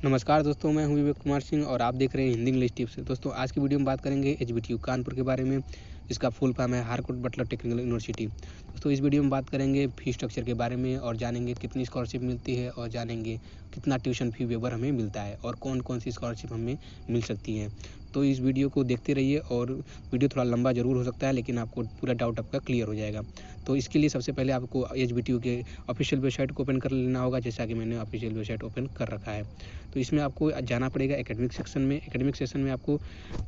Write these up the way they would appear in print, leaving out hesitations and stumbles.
नमस्कार दोस्तों, मैं हूं विवेक कुमार सिंह और आप देख रहे हैं हिंदी इंग्लिश टिप्स। दोस्तों आज की वीडियो में बात करेंगे एचबीटीयू कानपुर के बारे में, जिसका फुल फॉर्म है हारकोट बटलर टेक्निकल यूनिवर्सिटी। दोस्तों इस वीडियो में बात करेंगे फी स्ट्रक्चर के बारे में और जानेंगे कितनी स्कॉलरशिप मिलती है और जानेंगे कितना ट्यूशन फी वेवर हमें मिलता है और कौन कौन सी स्कॉलरशिप हमें मिल सकती है। तो इस वीडियो को देखते रहिए और वीडियो थोड़ा लंबा ज़रूर हो सकता है, लेकिन आपको पूरा डाउट आपका क्लियर हो जाएगा। तो इसके लिए सबसे पहले आपको एचबीटीयू के ऑफिशियल वेबसाइट को ओपन कर लेना होगा, जैसा कि मैंने ऑफिशियल वेबसाइट ओपन कर रखा है। तो इसमें आपको जाना पड़ेगा एकेडमिक सेक्शन में। एकेडमिक सेक्शन में आपको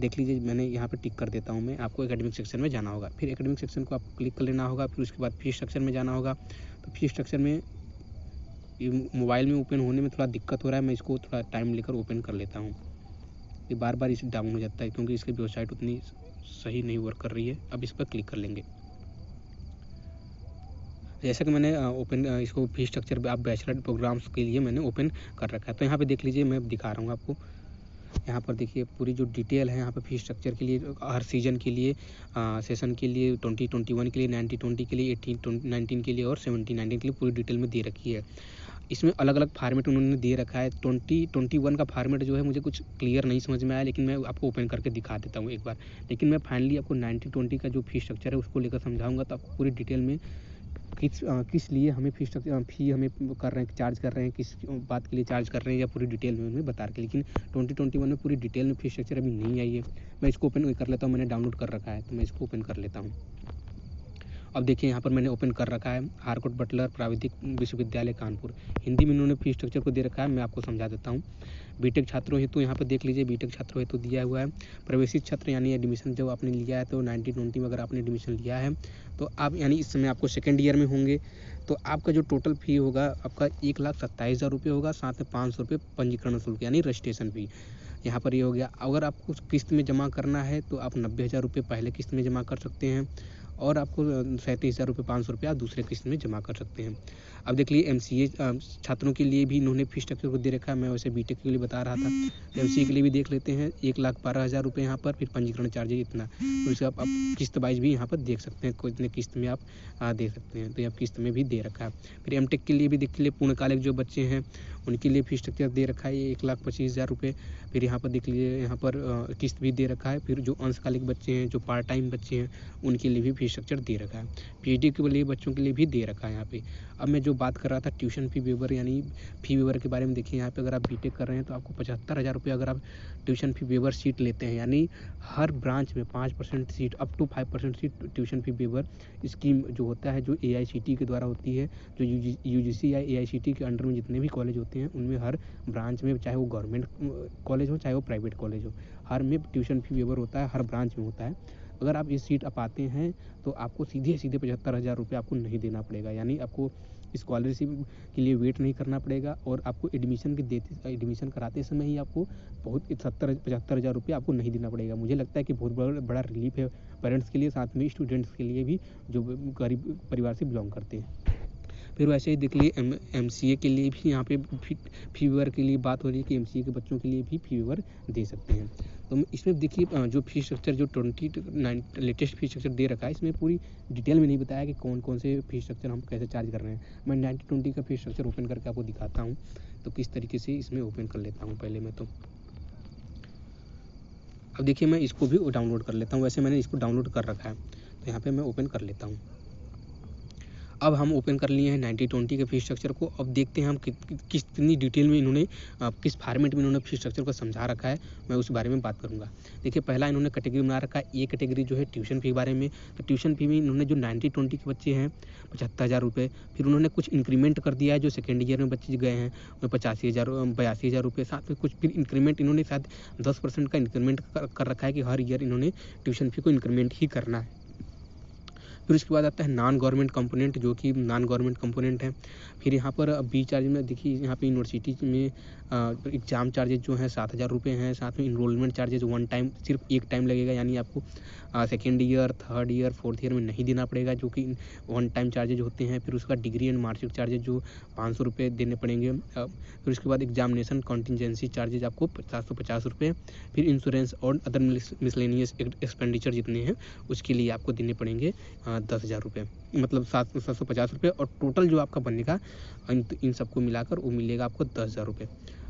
देख लीजिए, मैंने यहाँ पे टिक कर देता हूँ। मैं आपको एकेडमिक सेक्शन में जाना होगा, फिर एकेडमिक सेक्शन को आपको क्लिक कर लेना होगा। फिर उसके बाद फी स्ट्रक्चर में जाना होगा। तो फी स्ट्रक्चर में ये मोबाइल में ओपन होने में थोड़ा दिक्कत हो रहा है, मैं इसको थोड़ा टाइम लेकर ओपन कर लेता हूँ। ये बार बार इसे डाउन हो जाता है क्योंकि इसकी वेबसाइट उतनी सही नहीं वर्क कर रही है। अब इस पर क्लिक कर लेंगे। जैसा कि मैंने ओपन इसको फी स्ट्रक्चर आप बैचलर प्रोग्राम्स के लिए मैंने ओपन कर रखा है। तो यहाँ पे देख लीजिए, मैं दिखा रहा हूँ आपको। यहाँ पर देखिए पूरी जो डिटेल है यहाँ पे फी स्ट्रक्चर के लिए, हर सीजन के लिए, सेशन के लिए 2021 के लिए, 1920 के लिए, 1819 के लिए और 1719 के लिए पूरी डिटेल में दे रखी है। इसमें अलग अलग फार्मेट उन्होंने दे रखा है। 2021 का फार्मेट जो है मुझे कुछ क्लियर नहीं समझ में आया, लेकिन मैं आपको ओपन करके दिखा देता हूँ एक बार। लेकिन मैं फाइनली आपको 1920 का जो फी स्ट्रक्चर है उसको लेकर समझाऊंगा, तो आपको पूरी डिटेल में किस लिए हमें फी हमें कर रहे हैं, चार्ज कर रहे हैं, किस बात के लिए चार्ज कर रहे हैं, या पूरी डिटेल में उन्हें बता रहे हैं। लेकिन 2021 में पूरी डिटेल में फी स्ट्रक्चर अभी नहीं आई है। मैं इसको ओपन कर लेता हूँ, मैंने डाउनलोड कर रखा है, तो मैं इसको ओपन कर लेता हूँ। अब देखिए यहाँ पर मैंने ओपन कर रखा है हारकोट बटलर प्राविधिक विश्वविद्यालय कानपुर। हिंदी में उन्होंने फी स्ट्रक्चर को दे रखा है, मैं आपको समझा देता हूँ। बीटेक छात्रों हेतु यहाँ पर देख लीजिए, बीटेक छात्रों हेतु दिया हुआ है। प्रवेशित छात्र यानी एडमिशन जब आपने लिया है, तो 1920 में अगर आपने एडमिशन लिया है तो आप यानी इस समय आपको सेकेंड ईयर में होंगे, तो आपका जो टोटल फ़ी होगा आपका 1,27,000 रुपये होगा। साथ में 500 रुपये पंजीकरण शुल्क यानी रजिस्ट्रेशन फ़ी यहाँ पर ये हो गया। अगर आपको किस्त में जमा करना है तो आप 90,000 रुपये पहले किस्त में जमा कर सकते हैं और आपको 37,000 रुपये 500 रुपये आप दूसरे किस्त में जमा कर सकते हैं। अब देख लीजिए एमसीए छात्रों के लिए भी इन्होंने फी स्ट्रक्चर को दे रखा है। मैं वैसे बीटेक के लिए बता रहा था, एमसीए के लिए भी देख लेते हैं। 1,12,000 रुपये यहाँ पर, फिर पंजीकरण चार्जेज इतना, फिर उसके आप किस्त वाइज भी यहाँ पर देख सकते हैं, कितने किस्त में आप दे सकते हैं। तो ये किस्त में भी दे रखा है। फिर एमटेक के लिए भी देख लीजिए, पूर्णकालिक जो बच्चे हैं उनके लिए फी स्ट्रक्चर दे रखा है 1,25,000 रुपये। फिर यहाँ पर देख लीजिए, यहाँ पर किस्त भी दे रखा है। फिर जो अंशकालिक बच्चे हैं, जो पार्ट टाइम बच्चे हैं, उनके लिए भी फी स्ट्रक्चर दे रखा है। पीएचडी के लिए बच्चों के लिए भी दे रखा है यहाँ पे। अब मैं जो बात कर रहा था ट्यूशन फी वेवर यानी फी वेवर के बारे में, देखिए यहाँ पे अगर आप बीटेक कर रहे हैं तो आपको 75,000 रुपये अगर आप ट्यूशन फी वेवर सीट लेते हैं, यानी हर ब्रांच में 5% seat up to 5% seat tuition fee waiver scheme जो होता है, जो AICTE के द्वारा होती है, जो UGC या AICTE के अंडर में जितने भी कॉलेज होते हैं उनमें हर ब्रांच में, चाहे वो गवर्नमेंट कॉलेज हो चाहे वो प्राइवेट कॉलेज हो, हर में ट्यूशन फी वेवर होता है, हर ब्रांच में होता है। अगर आप ये सीट पाते हैं तो आपको सीधे 75,000 रुपये आपको नहीं देना पड़ेगा, यानी आपको स्कॉलरशिप के लिए वेट नहीं करना पड़ेगा और आपको एडमिशन कराते समय ही आपको बहुत 75,000 रुपये आपको नहीं देना पड़ेगा। मुझे लगता है कि बहुत बड़ा रिलीफ है पेरेंट्स के लिए, साथ में स्टूडेंट्स के लिए भी जो गरीब परिवार से बिलोंग करते हैं। फिर वैसे ही देख लीजिए MCA के लिए भी यहाँ पे फी वेवर के लिए बात हो रही है कि MCA के बच्चों के लिए भी फी वेवर दे सकते हैं। तो इसमें देखिए जो फी स्ट्रक्चर जो 29 लेटेस्ट फी स्ट्रक्चर दे रखा है, इसमें पूरी डिटेल में नहीं बताया कि कौन कौन से फी स्ट्रक्चर हम कैसे चार्ज कर रहे हैं। मैं 1920 का फी स्ट्रक्चर ओपन करके आपको दिखाता हूँ, तो किस तरीके से इसमें ओपन कर लेता हूँ पहले मैं। तो अब देखिए मैं इसको भी डाउनलोड कर लेता हूँ, वैसे मैंने इसको डाउनलोड कर रखा है, तो यहाँ पर मैं ओपन कर लेता हूँ। अब हम ओपन कर लिए हैं 1920 के फी स्ट्रक्चर को। अब देखते हैं हम कितनी डिटेल में इन्होंने किस फॉर्मेट में इन्होंने फी स्ट्रक्चर को समझा रखा है, मैं उस बारे में बात करूंगा। देखिए पहला इन्होंने कैटेगरी बना रखा है। ये कैटेगरी जो है ट्यूशन फी के बारे में। तो ट्यूशन फी में इन्होंने जो 1920 के बच्चे हैं 75,000 रुपये, फिर उन्होंने कुछ इंक्रीमेंट कर दिया है, जो सेकेंड ईयर में बच्चे गए हैं 82,000 रुपये, साथ में कुछ फिर इंक्रीमेंट इन्होंने शायद 10% का इंक्रीमेंट कर रखा है कि हर ईयर इन्होंने ट्यूशन फी को इंक्रीमेंट ही करना है। फिर उसके बाद आता है नॉन गवर्नमेंट कंपोनेंट, जो कि नॉन गवर्नमेंट कंपोनेंट है। फिर यहाँ पर बी चार्ज में देखिए, यहाँ पे यूनिवर्सिटी में एग्ज़ाम चार्जेज जो हैं 7,000 रुपये हैं। साथ में इनरोलमेंट चार्जेज वन टाइम, सिर्फ एक टाइम लगेगा, यानी आपको second year, third year, fourth year में नहीं देना पड़ेगा, जो कि वन टाइम चार्जेज होते हैं। फिर उसका डिग्री एंड मार्कशीट चार्जेज जो 500 रुपये देने पड़ेंगे। फिर उसके बाद एग्जामिनेशन कॉन्टीजेंसी चार्जेज आपको 750 रुपये। फिर इंश्योरेंस और अदर मिसलेनियस एक्सपेंडिचर जितने हैं उसके लिए आपको देने पड़ेंगे 10,000 रुपये, मतलब 750 रुपये। और टोटल जो आपका बनेगा इन सबको मिलाकर वो मिलेगा आपको 10,000 रुपये।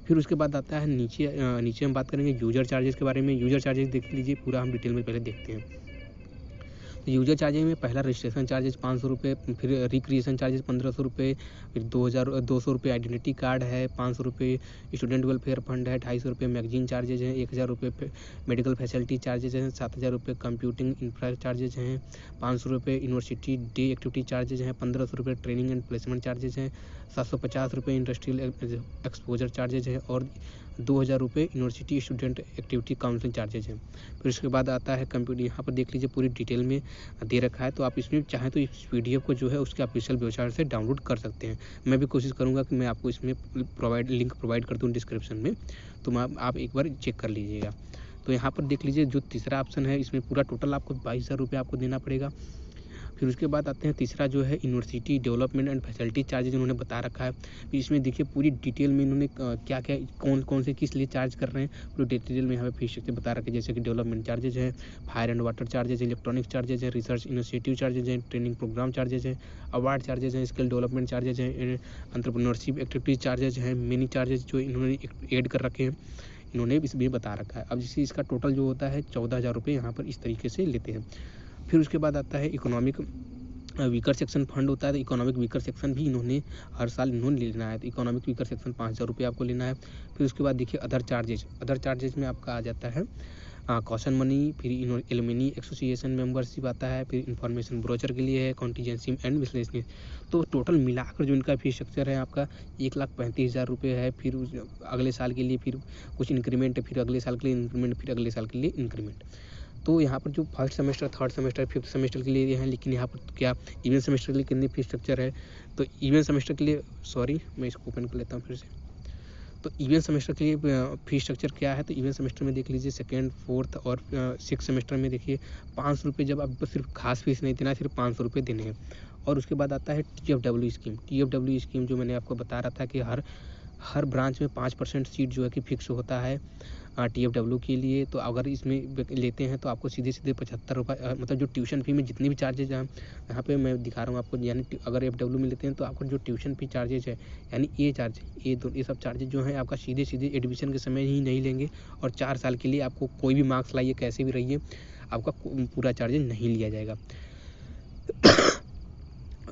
फिर उसके बाद आता है नीचे हम बात करेंगे यूज़र चार्जेस के बारे में। यूज़र चार्जेस देख लीजिए, पूरा हम डिटेल में पहले देखते हैं। तो यूज़र चार्जेस में पहला रजिस्ट्रेशन चार्जेस 500 रुपये, फिर रिक्रिएशन चार्जेस 1500 रुपये, फिर 200 रुपये आइडेंटिटी कार्ड है, 500 रुपये स्टूडेंट वेलफेयर फंड है, 250 रुपये मैगजीन चार्जेज हैं, 1000 रुपये मेडिकल फैसिलिटी चार्जेज हैं, 7000 रुपये कंप्यूटिंग इंफ्रा चार्जेज हैं, 500 रुपये यूनिवर्सिटी डे एक्टिविटी चार्जेज हैं, 1500 रुपये ट्रेनिंग एंड प्लेसमेंट चार्जेज हैं, 750 रुपये इंडस्ट्रियल एक्सपोजर चार्जेज हैं और 2000 रुपये university student activity counselling charges हैं। फिर उसके बाद आता है कंप्यूटर। यहाँ पर देख लीजिए पूरी डिटेल में दे रखा है, तो आप इसमें चाहें तो इस PDF को जो है उसके ऑफिशियल वेबसाइट से डाउनलोड कर सकते हैं। मैं भी कोशिश करूँगा कि मैं आपको इसमें लिंक प्रोवाइड कर दूँ डिस्क्रिप्शन में, तो आप एक बार चेक कर लीजिएगा। तो यहाँ पर देख लीजिए जो तीसरा ऑप्शन है, इसमें पूरा टोटल आपको 22,000 रुपये आपको देना पड़ेगा। फिर उसके बाद आते हैं तीसरा जो है university development and facility charges इन्होंने बता रखा है। फिर इसमें देखिए पूरी डिटेल में इन्होंने क्या क्या कौन से किस लिए चार्ज कर रहे हैं पूरी डिटेल में यहाँ पे फीस स्ट्रक्चर बता रखा है। जैसे कि डेवलपमेंट चार्जेज है, फायर एंड वाटर चार्जेज है, इलेक्ट्रॉनिक चार्जेज है, रिसर्च इनिशिएटिव चार्जेज हैं, ट्रेनिंग प्रोग्राम चार्जेज हैं, अवार्ड चार्जेज हैं, स्किल डेवलपमेंट चार्जेज हैं, एंटरप्रेन्योरशिप एक्टिविटीज चार्जेज हैं, मिनी चार्जेज जो इन्होंने ऐड कर रखे हैं, इन्होंने इसमें बता रखा है। अब जैसे इसका टोटल जो होता है 14,000 रुपये यहाँ पर इस तरीके से लेते हैं। फिर उसके बाद आता है इकोनॉमिक वीकर सेक्शन फंड होता है। तो इकोनॉमिक वीकर सेक्शन भी इन्होंने हर साल लेना है। तो इकोनॉमिक वीकर सेक्शन 5,000 रुपये आपको लेना है। फिर उसके बाद देखिए अदर चार्जेज में आपका आ जाता है कॉशन मनी, फिर एलुमिनी एसोसिएशन मेंबरशिप आता है, फिर इंफॉर्मेशन ब्रोचर के लिए है, कॉन्टीजेंसी एंड मिसलेनियस। तो टोटल मिलाकर जो इनका फीस स्ट्रक्चर है आपका 1,35,000 रुपये है। फिर अगले साल के लिए फिर कुछ इंक्रीमेंट है, फिर अगले साल के लिए इंक्रीमेंट, फिर अगले साल के लिए इंक्रीमेंट। तो यहाँ पर जो first semester, third semester, fifth semester के लिए हैं, लेकिन यहाँ पर क्या इवेंट सेमेस्टर के लिए कितनी फीस स्ट्रक्चर है। तो इवेंट सेमेस्टर के लिए मैं इसको ओपन कर लेता हूँ फिर से। तो इवेंट सेमेस्टर के लिए फीस स्ट्रक्चर क्या है, तो इवेंट सेमेस्टर में देख लीजिए सेकेंड, फोर्थ और सिक्स सेमेस्टर में देखिए 500 रुपये, जब आपको सिर्फ खास फीस नहीं देना है, सिर्फ 500 रुपये देने हैं। और उसके बाद आता है TFW स्कीम जो मैंने आपको बता रहा था कि हर ब्रांच में 5% सीट जो है कि फिक्स होता है TFW के लिए। तो अगर इसमें लेते हैं तो आपको सीधे 75 रुपये, मतलब जो ट्यूशन फी में जितनी भी चार्जेज हैं यहाँ पे मैं दिखा रहा हूँ आपको, यानी अगर FW में लेते हैं तो आपको जो ट्यूशन फी चार्जेज है, यानी ये सब चार्जेज जो हैं आपका सीधे एडमिशन के समय ही नहीं लेंगे, और 4 साल के लिए आपको कोई भी मार्क्स लाइए कैसे भी रहिए, आपका पूरा चार्जेज नहीं लिया जाएगा।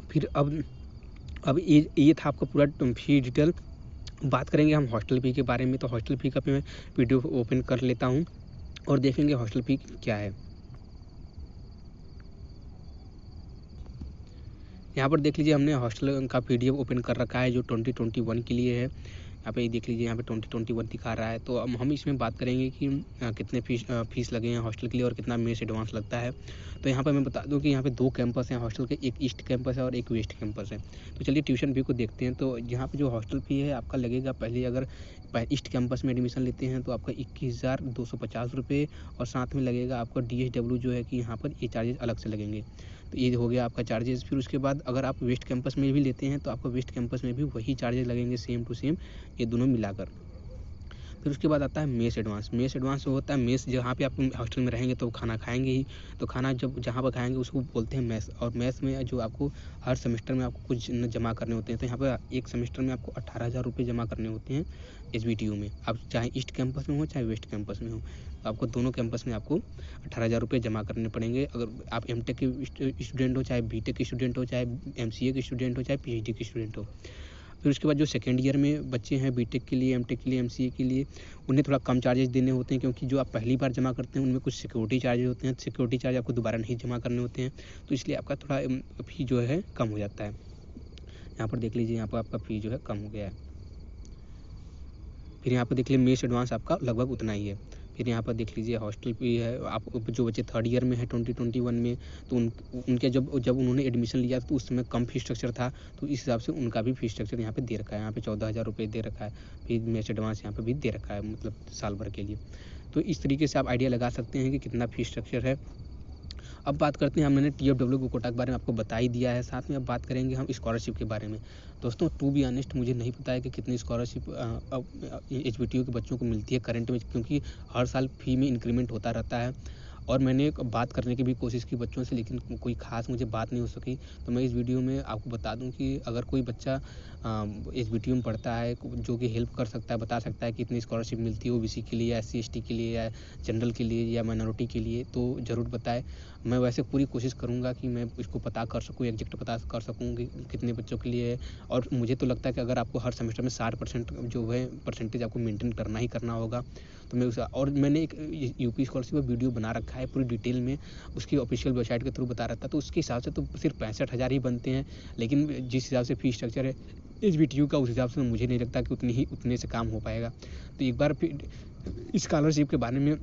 फिर अब ये था आपका पूरा फी डिटेल। बात करेंगे हम हॉस्टल फी के बारे में। तो हॉस्टल फी का मैं PDF ओपन कर लेता हूँ और देखेंगे हॉस्टल फी क्या है। यहाँ पर देख लीजिए हमने हॉस्टल का PDF ओपन कर रखा है जो 2021 के लिए है। यहाँ पे देख लीजिए, यहाँ पे 2021 दिखा रहा है। तो अब हम इसमें बात करेंगे कि कितने फीस लगे हैं हॉस्टल के लिए और कितना मेस एडवांस लगता है। तो यहाँ पर मैं बता दूँ कि यहाँ पे 2 कैंपस हैं हॉस्टल के, एक ईस्ट कैंपस है और एक वेस्ट कैंपस है। तो चलिए ट्यूशन फी को देखते हैं। तो यहाँ पे जो हॉस्टल फी है आपका लगेगा, पहले अगर ईस्ट कैंपस में एडमिशन लेते हैं तो आपका 21,250 रुपये, और साथ में लगेगा आपका DSW जो है कि यहाँ पर ये चार्जेस अलग से लगेंगे। तो ये हो गया आपका चार्जेस। फिर उसके बाद अगर आप वेस्ट कैंपस में भी लेते हैं तो आपको वेस्ट कैंपस में भी वही चार्जेस लगेंगे, सेम टू सेम, ये दोनों मिलाकर। फिर उसके बाद आता है मेस एडवांस होता है मेस, जहाँ पे आप हॉस्टल में रहेंगे तो खाना खाएंगे ही, तो खाना जहाँ पर खाएंगे उसको बोलते हैं मेस। और मेस में जो आपको हर सेमेस्टर में आपको कुछ जमा करने होते हैं। तो यहाँ पर एक सेमेस्टर में आपको 18,000 रुपये जमा करने होते हैं SBTU में, आप चाहे ईस्ट कैंपस में हो चाहे वेस्ट कैंपस में हो, तो आपको दोनों कैंपस में आपको 18,000 रुपये जमा करने पड़ेंगे। अगर आप MTech के स्टूडेंट हो, चाहे BTech के स्टूडेंट हो, चाहे MCA के स्टूडेंट हो, चाहे PhD के स्टूडेंट हो। फिर उसके बाद जो सेकेंड ईयर में बच्चे हैं BTech के लिए, MTech के लिए, MCA के लिए, उन्हें थोड़ा कम चार्जेस देने होते हैं, क्योंकि जो आप पहली बार जमा करते हैं उनमें कुछ सिक्योरिटी चार्जेस होते हैं। सिक्योरिटी चार्ज आपको दोबारा नहीं जमा करने होते हैं, तो इसलिए आपका थोड़ा फी जो है कम हो जाता है। यहाँ पर देख लीजिए, यहाँ पर आपका फी जो है कम हो गया है। फिर यहाँ पर देख लीजिए मेस एडवांस आपका लगभग उतना ही है। फिर यहाँ पर देख लीजिए हॉस्टल फी है। आप जो बच्चे थर्ड ईयर में है 2021 में, तो उनके जब उन्होंने एडमिशन लिया तो उस समय कम फी स्ट्रक्चर था, तो इस हिसाब से उनका भी फी स्ट्रक्चर यहाँ पे दे रखा है। यहाँ पे 14,000 रुपये दे रखा है। फिर मेस एडवांस यहाँ पे भी दे रखा है, मतलब साल भर के लिए। तो इस तरीके से आप आइडिया लगा सकते हैं कि कितना फी स्ट्रक्चर है। अब बात करते हैं, मैंने TFW कोटा के बारे में आपको बता ही दिया है। साथ में अब बात करेंगे हम स्कॉलरशिप के बारे में। दोस्तों टू बी ऑनेस्ट मुझे नहीं पता है कि कितनी स्कॉलरशिप SBTU के बच्चों को मिलती है करंट में, क्योंकि हर साल फी में इंक्रीमेंट होता रहता है। और मैंने बात करने की भी कोशिश की बच्चों से, लेकिन कोई ख़ास मुझे बात नहीं हो सकी। तो मैं इस वीडियो में आपको बता दूं कि अगर कोई बच्चा एसबीटीयू में पढ़ता है जो कि हेल्प कर सकता है, बता सकता है कि इतनी स्कॉलरशिप मिलती है ओबीसी के लिए या SC/ST के लिए या जनरल के लिए या माइनॉरिटी के लिए, तो ज़रूर बताएं। मैं वैसे पूरी कोशिश करूँगा कि मैं इसको पता कर सकूँ, एग्जैक्ट पता कर सकूँ कि कितने बच्चों के लिए है। और मुझे तो लगता है कि अगर आपको हर सेमेस्टर में 60% जो है परसेंटेज आपको मेंटेन करना ही करना होगा, तो मैं उसे, और मैंने एक यूपी स्कॉलरशिप का वीडियो बना रखा है पूरी डिटेल में, उसकी ऑफिशियल वेबसाइट के थ्रू बता रहा था। तो उसके हिसाब से तो सिर्फ 65,000 ही बनते हैं, लेकिन जिस हिसाब से फीस स्ट्रक्चर है एसबीटीयू का, उस हिसाब से मुझे नहीं लगता कि उतने से काम हो पाएगा। तो एक बार फिर स्कॉलरशिप के बारे में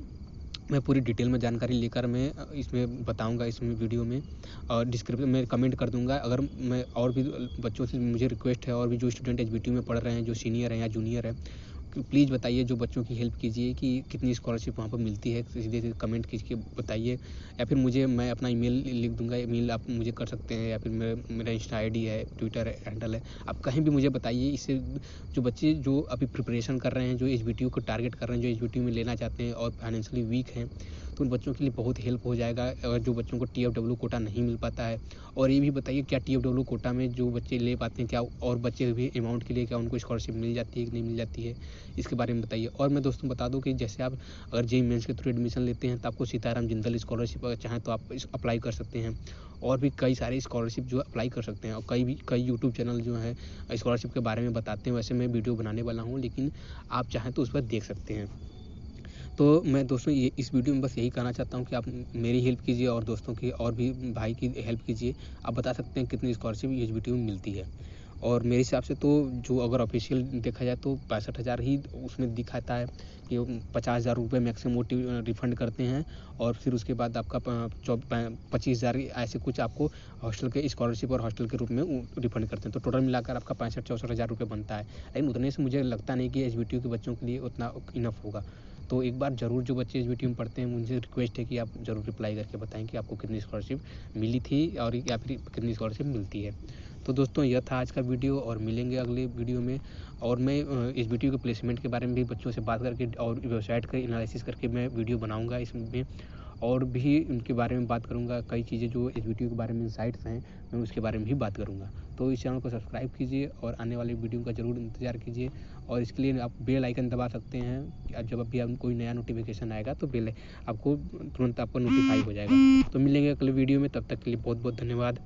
मैं पूरी डिटेल में जानकारी लेकर मैं इसमें बताऊंगा, इसमें वीडियो में, और डिस्क्रिप्शन में कमेंट कर दूंगा। अगर मैं और भी बच्चों से मुझे रिक्वेस्ट है, और भी जो स्टूडेंट एसबीटीयू में पढ़ रहे हैं, जो सीनियर हैं या जूनियर है, प्लीज़ बताइए, जो बच्चों की हेल्प कीजिए कि कितनी स्कॉलरशिप वहाँ पर मिलती है, सीधे सीधे कमेंट कीजिए बताइए, या फिर मुझे, मैं अपना ईमेल लिख दूंगा, ईमेल आप मुझे कर सकते हैं, या फिर मेरा इंस्टा आईडी है, ट्विटर हैंडल है, आप कहीं भी मुझे बताइए। इससे जो बच्चे जो अभी प्रिपरेशन कर रहे हैं, जो एसबीटीयू को टारगेट कर रहे हैं, जो एसबीटीयू में लेना चाहते हैं और फाइनेंशियली वीक हैं, तो उन बच्चों के लिए बहुत हेल्प हो जाएगा। और जो बच्चों को TFW कोटा नहीं मिल पाता है, और ये भी बताइए क्या TFW कोटा में जो बच्चे ले पाते हैं, क्या और बच्चे भी अमाउंट के लिए क्या उनको स्कॉलरशिप मिल जाती है कि नहीं मिल जाती है, इसके बारे में बताइए। और मैं दोस्तों बता दूं कि जैसे आप अगर JEE मेंस के थ्रू एडमिशन लेते हैं, तो आपको सीताराम जिंदल स्कॉलरशिप अगर चाहें तो आप अप्लाई कर सकते हैं, और भी कई सारे स्कॉलरशिप जो अप्लाई कर सकते हैं। और कई यूट्यूब चैनल जो है स्कॉलरशिप के बारे में बताते हैं, वैसे मैं वीडियो बनाने वाला हूँ, लेकिन आप चाहें तो उस पर देख सकते हैं। तो मैं दोस्तों ये इस वीडियो में बस यही कहना चाहता हूँ कि आप मेरी हेल्प कीजिए और दोस्तों की और भी भाई की हेल्प कीजिए। आप बता सकते हैं कितनी स्कॉलरशिप एसबीटीयू में मिलती है। और मेरे हिसाब से तो जो अगर ऑफिशियल देखा जाए तो 65,000 ही उसमें दिखाता है कि 50,000 रुपये मैक्सिमम रिफंड करते हैं, और फिर उसके बाद आपका 25,000 ऐसे कुछ आपको हॉस्टल के स्कॉलरशिप और हॉस्टल के रूप में रिफंड करते हैं। तो टोटल मिलाकर आपका 65-64,000 रुपये बनता है, लेकिन उतने से मुझे लगता नहीं कि एसबीटीयू के बच्चों के लिए उतना इनफ होगा। तो एक बार ज़रूर जो बच्चे एसबीटीयू में पढ़ते हैं, मुझे रिक्वेस्ट है कि आप ज़रूर रिप्लाई करके बताएं कि आपको कितनी स्कॉलरशिप मिली थी और या फिर कितनी स्कॉलरशिप मिलती है। तो दोस्तों यह था आज का वीडियो, और मिलेंगे अगले वीडियो में। और मैं एसबीटीयू के प्लेसमेंट के बारे में भी बच्चों से बात करके और वेबसाइट का एनालिसिस करके मैं वीडियो बनाऊंगा इसमें, और भी उनके बारे में बात करूंगा। कई चीज़ें जो एसबीटीयू के बारे में इंसाइट्स हैं, मैं उसके बारे में भी बात करूंगा। तो इस चैनल को सब्सक्राइब कीजिए और आने वाले वीडियो का ज़रूर इंतज़ार कीजिए, और इसके लिए आप बेल आइकन दबा सकते हैं। जब भी आप कोई नया नोटिफिकेशन आएगा तो बेल आपको तुरंत आपको नोटिफाई हो जाएगा। तो मिलेंगे अगले वीडियो में, तब तक के लिए बहुत बहुत धन्यवाद।